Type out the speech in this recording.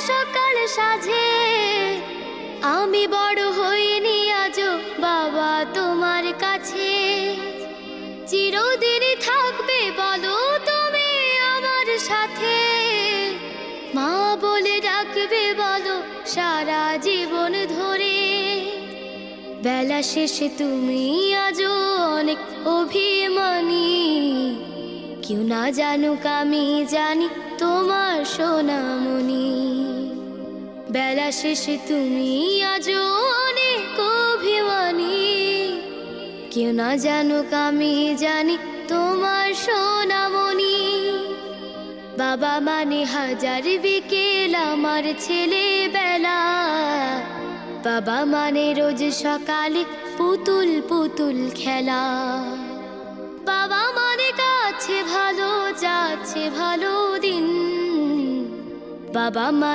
সকাল সাজে আমি বড় হইনি আজও বাবা তোমার কাছে। চিরদিনই থাকবে বলো তুমি আমার সাথে, মা বলে ডাকবে বলো সারা জীবন ধরে। বেলা শেষে তুমি আজও অনেক অভিমানী, কেউ না জানুক আমি জানি তোমার সোনামণি। বেলা শেষে তুমি আজও অনেক অভিমানী, কেউ না জানুক আমি জানি তোমার সোনামণি। বাবা মানে হাজার বিকেল আমার ছেলেবেলা, বাবা মানে রোজ সকালে পুতুল পুতুল খেলা। বাবা মানে কাছে ভালো যাচ্ছে ভালো দিন, বাবা মানে